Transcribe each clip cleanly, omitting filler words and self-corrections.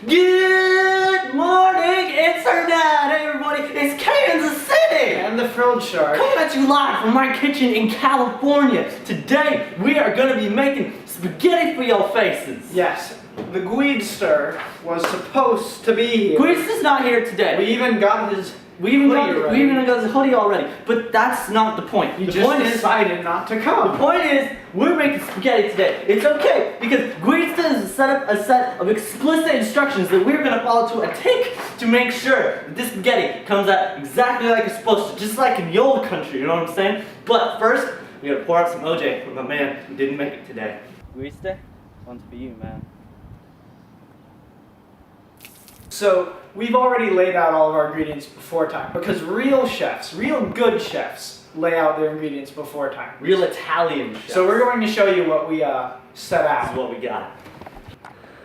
Good morning, it's her dad. Hey everybody, it's Kansas City! And the frilled shark. Coming at you live from my kitchen in California. Today, we are going to be making spaghetti for your faces. Yes, the Gweedster was supposed to be here. Gweedster's not here today. We even got his We even got his hoodie already, but that's not the point. He just decided not to come. The point is, we're making spaghetti today. It's okay, because Gweedster has set up a set of explicit instructions that we're going to follow to a tick to make sure that this spaghetti comes out exactly like it's supposed to, just like in the old country, you know what I'm saying? But first, we gotta pour out some OJ for my man who didn't make it today. Gweedster, one's for you, man. So, we've already laid out all of our ingredients before time, because real chefs, real good chefs, lay out their ingredients before time. Real Italian chefs. So we're going to show you what we set out. This is what we got.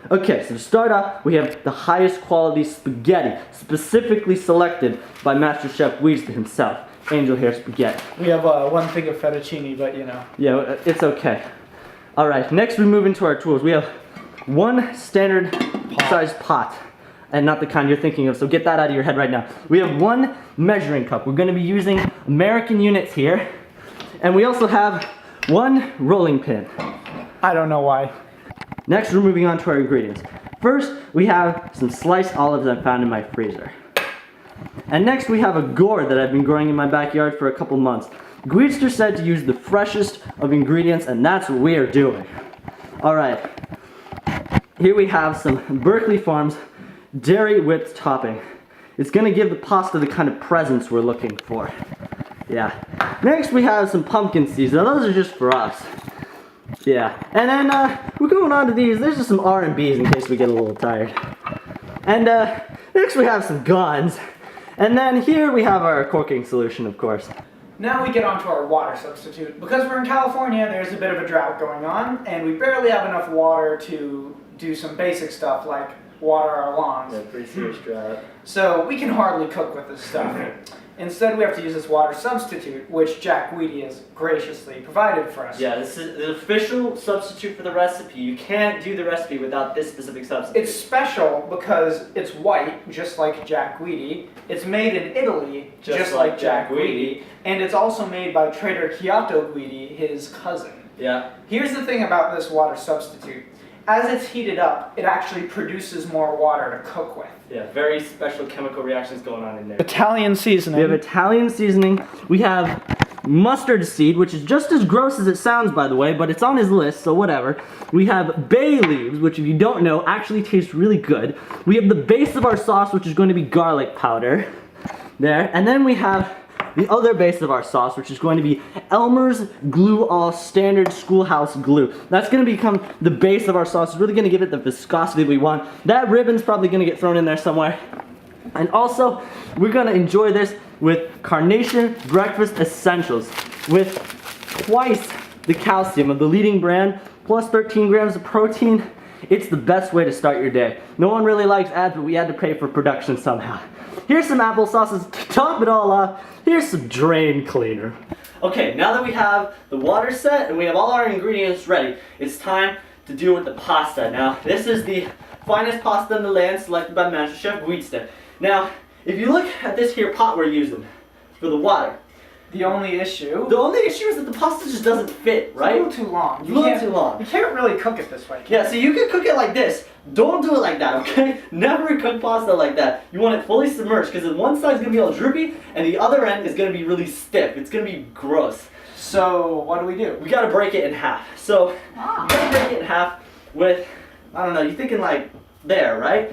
Okay, so to start off, we have the highest quality spaghetti, specifically selected by Master Chef Gweedster himself. Angel hair spaghetti. We have one thing of fettuccine, but you know. Yeah, it's okay. Alright, next we move into our tools. We have one standard sized pot. And not the kind you're thinking of, so get that out of your head right now. We have one measuring cup. We're going to be using American units here. And we also have one rolling pin. I don't know why. Next, we're moving on to our ingredients. First, we have some sliced olives I found in my freezer. And next, we have a gourd that I've been growing in my backyard for a couple months. Gweedster said to use the freshest of ingredients, and that's what we are doing. Alright, here we have some Berkeley Farms dairy whipped topping. It's gonna give the pasta the kind of presence we're looking for. Yeah. Next we have some pumpkin seeds. Now those are just for us. Yeah. And then we're going on to these. There's just some R&Bs in case we get a little tired. And next we have some guns. And then here we have our corking solution, of course. Now we get on to our water substitute. Because we're in California, there's a bit of a drought going on, and we barely have enough water to do some basic stuff like water our lawns. Yeah, pretty serious drought. So we can hardly cook with this stuff. Instead, we have to use this water substitute, which Jack Guidi has graciously provided for us. Yeah, this is the official substitute for the recipe. You can't do the recipe without this specific substitute. It's special because it's white, just like Jack Guidi. It's made in Italy, just like Jack Guidi. And it's also made by Trader Kyoto Guidi, his cousin. Yeah. Here's the thing about this water substitute. As it's heated up, it actually produces more water to cook with. Yeah, very special chemical reactions going on in there. Italian seasoning. We have Italian seasoning. We have mustard seed, which is just as gross as it sounds, by the way, but it's on his list, so whatever. We have bay leaves, which if you don't know, actually taste really good. We have the base of our sauce, which is going to be garlic powder. There. And then we have the other base of our sauce, which is going to be Elmer's Glue All Standard Schoolhouse Glue. That's going to become the base of our sauce. It's really going to give it the viscosity we want. That ribbon's probably going to get thrown in there somewhere. And also, we're going to enjoy this with Carnation Breakfast Essentials with twice the calcium of the leading brand, plus 13 grams of protein. It's the best way to start your day. No one really likes ads, but we had to pay for production somehow. Here's some applesauces to top it all off. Here's some drain cleaner. Okay, now that we have the water set and we have all our ingredients ready, it's time to deal with the pasta. Now, this is the finest pasta in the land selected by Master Chef Gweedster. Now, if you look at this here pot we're using for the water, The only issue is that the pasta just doesn't fit, right? It's a little too long. It's a little too long. You can't really cook it this way. Yeah, so you can cook it like this. Don't do it like that, okay? Never cook pasta like that. You want it fully submerged because one side's gonna be all droopy and the other end is gonna be really stiff. It's gonna be gross. So what do? We gotta break it in half. So you gotta break it in half with, I don't know, you're thinking like there, right?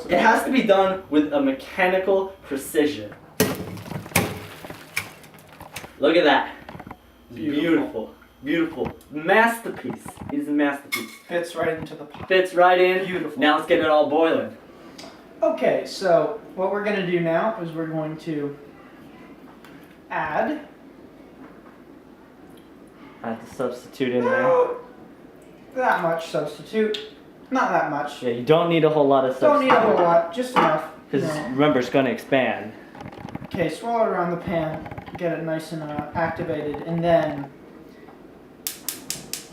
It has to be done with a mechanical precision. Look at that. Beautiful. Beautiful. Masterpiece. It is a masterpiece. Fits right into the pot. Fits right in. Beautiful. Now let's get it all boiling. Okay, so what we're going to do now is we're going to add the substitute in there. That much substitute. Not that much. Yeah, you don't need a whole lot of substitute. Don't need a whole lot, just enough. Because remember, it's going to expand. Okay, swirl it around the pan, get it nice and activated, and then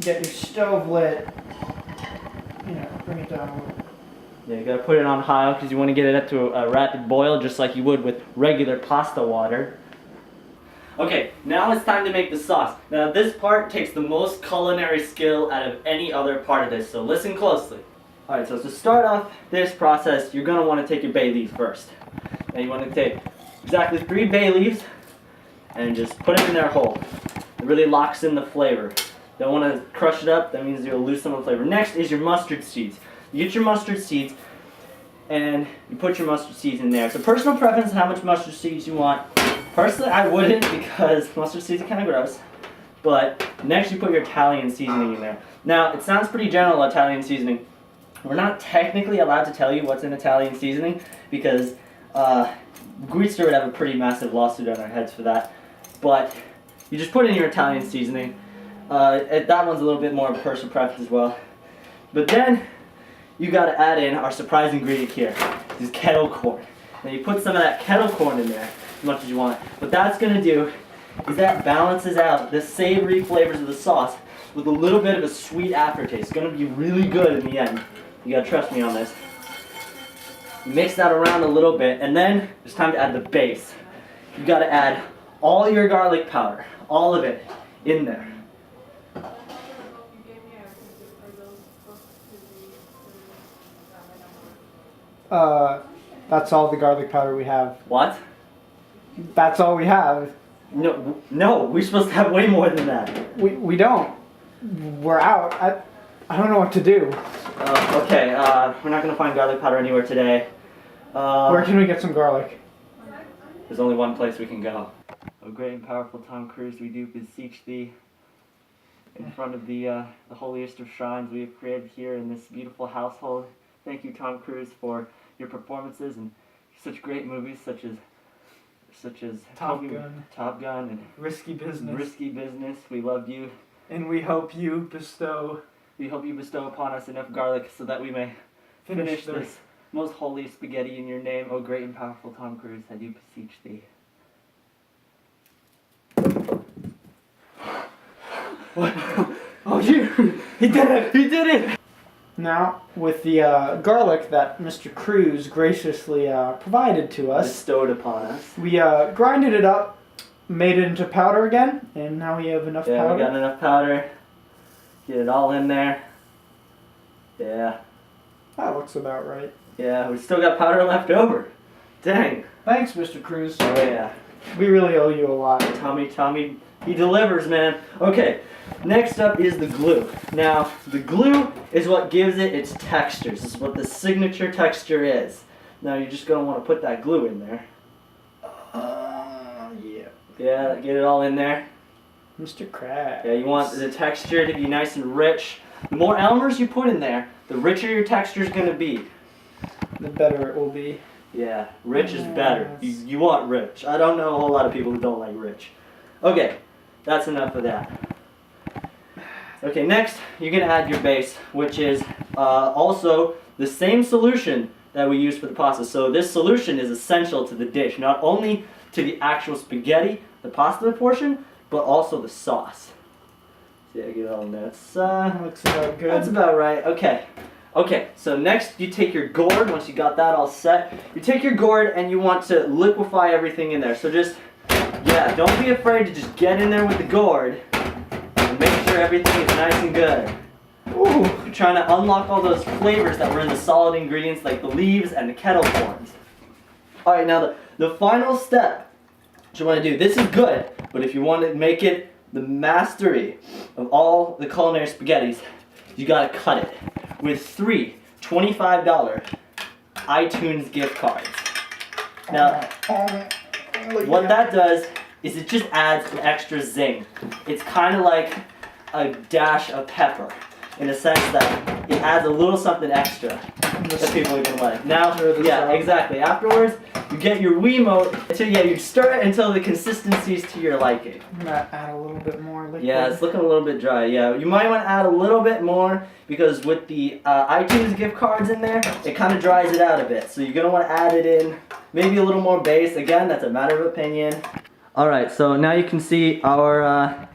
get your stove lit. You know, bring it down a little. Yeah, you gotta put it on high because you want to get it up to a rapid boil just like you would with regular pasta water. Okay, now it's time to make the sauce. Now this part takes the most culinary skill out of any other part of this, so listen closely. Alright, so to start off this process, you're gonna want to take your bay leaves first. And you want to take exactly 3 bay leaves and just put it in there whole. It really locks in the flavor. You don't want to crush it up, that means you'll lose some of the flavor. Next is your mustard seeds. You get your mustard seeds and you put your mustard seeds in there. So personal preference on how much mustard seeds you want. Personally, I wouldn't because mustard seeds are kind of gross. But next you put your Italian seasoning in there. Now, it sounds pretty general, Italian seasoning. We're not technically allowed to tell you what's in Italian seasoning because Greaster would have a pretty massive lawsuit on our heads for that. But you just put in your Italian seasoning. That one's a little bit more of a personal preference as well. But then you got to add in our surprise ingredient here, is kettle corn. Now you put some of that kettle corn in there as much as you want. What that's going to do is that balances out the savory flavors of the sauce with a little bit of a sweet aftertaste. It's going to be really good in the end. You got to trust me on this. Mix that around a little bit, and then it's time to add the base. You got to add all your garlic powder, all of it, in there. That's all the garlic powder we have. What? That's all we have. No, we're supposed to have way more than that. We don't. We're out. I don't know what to do. Okay, we're not gonna find garlic powder anywhere today. Where can we get some garlic? There's only one place we can go. O great and powerful Tom Cruise, we do beseech thee in front of the holiest of shrines we have created here in this beautiful household. Thank you, Tom Cruise, for your performances and such great movies such as Top Gun and Risky Business. Risky Business. We love you. And we hope you bestow upon us enough garlic so that we may finish this most holy spaghetti in your name, O great and powerful Tom Cruise. I do beseech thee. What? Oh, he did it! He did it! Now, with the garlic that Mr. Cruz graciously provided to us, bestowed upon us, we grinded it up, made it into powder again, and now we have enough powder. Yeah, we got enough powder. Get it all in there. Yeah. That looks about right. Yeah, we still got powder left over. Dang. Thanks, Mr. Cruz. Oh, yeah. We really owe you a lot. Tommy, he delivers, man. Okay, next up is the glue. Now, the glue is what gives it its textures. This is what the signature texture is. Now, you're just going to want to put that glue in there. Yeah. Yeah, get it all in there. Mr. Krabs. Yeah, you want the texture to be nice and rich. The more Elmers you put in there, the richer your texture is going to be. The better it will be. Yeah, rich is better. You want rich. I don't know a whole lot of people who don't like rich. Okay, that's enough of that. Okay, next you're going to add your base, which is also the same solution that we use for the pasta. So this solution is essential to the dish, not only to the actual spaghetti, the pasta portion, but also the sauce. So yeah, get it all in there. Looks about good. That's about right. Okay, so next you take your gourd. Once you got that all set, you take your gourd and you want to liquefy everything in there. So just, yeah, don't be afraid to just get in there with the gourd and make sure everything is nice and good. Ooh, you're trying to unlock all those flavors that were in the solid ingredients like the leaves and the kettle corns. Alright, now the final step, what you want to do, this is good, but if you want to make it the mastery of all the culinary spaghettis, you gotta cut it with 3 $25 iTunes gift cards. Now, what that does is it just adds an extra zing. It's kind of like a dash of pepper in a sense that it adds a little something extra that people are gonna like. Now, yeah, exactly. Afterwards, you get your Wiimote until you stir it until the consistency is to your liking. I'm gonna add a little bit more liquid. Yeah, it's looking a little bit dry. Yeah, you might want to add a little bit more because with the iTunes gift cards in there, it kind of dries it out a bit. So you're gonna want to add it in, maybe a little more base. Again, that's a matter of opinion. All right, so now you can see our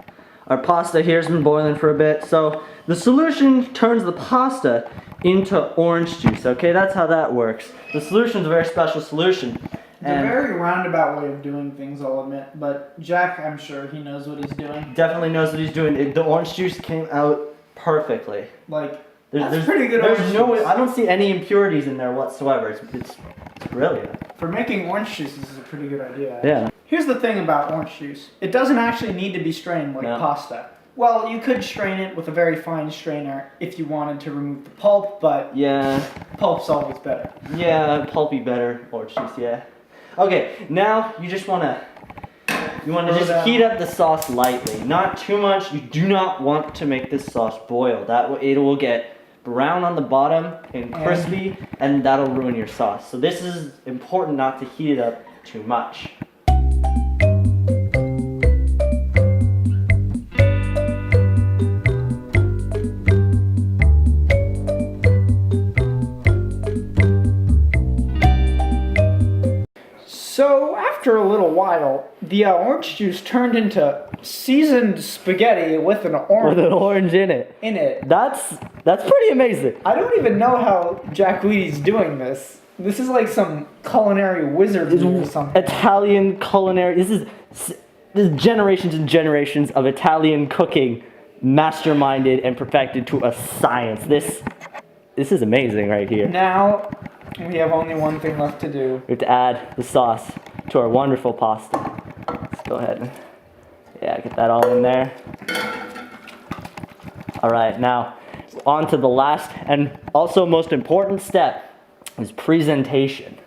pasta here has been boiling for a bit. So the solution turns the pasta into orange juice, okay? That's how that works. The solution's a very special solution. It's a very roundabout way of doing things, I'll admit. But Jack, I'm sure he knows what he's doing. Definitely knows what he's doing. The orange juice came out perfectly. Like, There's pretty good There's orange no way, juice. I don't see any impurities in there whatsoever. It's brilliant. For making orange juice, this is a pretty good idea. Yeah. Here's the thing about orange juice. It doesn't actually need to be strained like No. pasta. Well, you could strain it with a very fine strainer if you wanted to remove the pulp, but Yeah. pulp's always better. Yeah, pulpy better orange juice, yeah. Okay, now you just wanna just heat up the sauce lightly. Not too much. You do not want to make this sauce boil. That way it will get brown on the bottom and crispy, and that'll ruin your sauce. So this is important not to heat it up too much. So, after a little while, the orange juice turned into seasoned spaghetti with an orange With an orange in it. That's pretty amazing. I don't even know how Jack Guidi's doing this. This is like some culinary wizardry or something. Italian culinary. This is generations and generations of Italian cooking, masterminded and perfected to a science. This is amazing right here. Now, we have only one thing left to do. We have to add the sauce to our wonderful pasta. Let's go ahead. Yeah, get that all in there. All right, now on to the last and also most important step is presentation.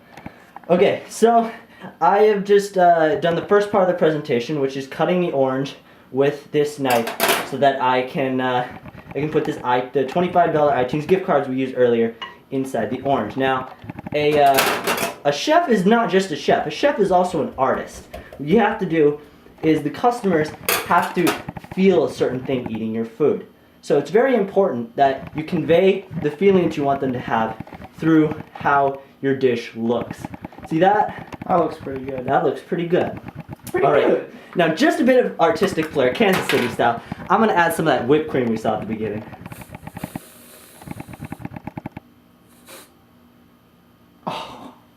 Okay, so I have just done the first part of the presentation, which is cutting the orange with this knife so that I can put the $25 iTunes gift cards we used earlier inside the orange. Now, a chef is not just a chef. A chef is also an artist. What you have to do is the customers have to feel a certain thing eating your food. So it's very important that you convey the feeling that you want them to have through how your dish looks. See that? That looks pretty good. That looks pretty good. Pretty All right. good. Now, just a bit of artistic flair, Kansas City style. I'm gonna add some of that whipped cream we saw at the beginning.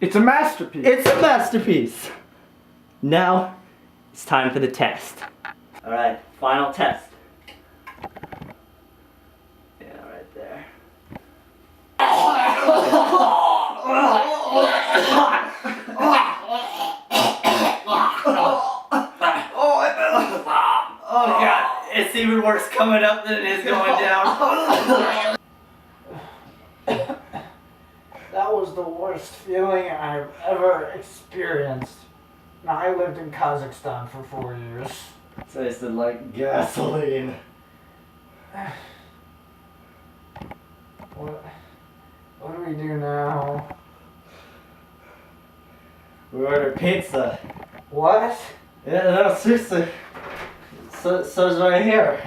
It's a masterpiece. It's a masterpiece. Now, it's time for the test. All right, final test. Yeah, right there. Oh God, it's even worse coming up than it is going down. That was the worst feeling I've ever experienced. Now, I lived in Kazakhstan for 4 years. Tasted like gasoline. What do we do now? We ordered pizza. What? Yeah, no, seriously. So it's right here.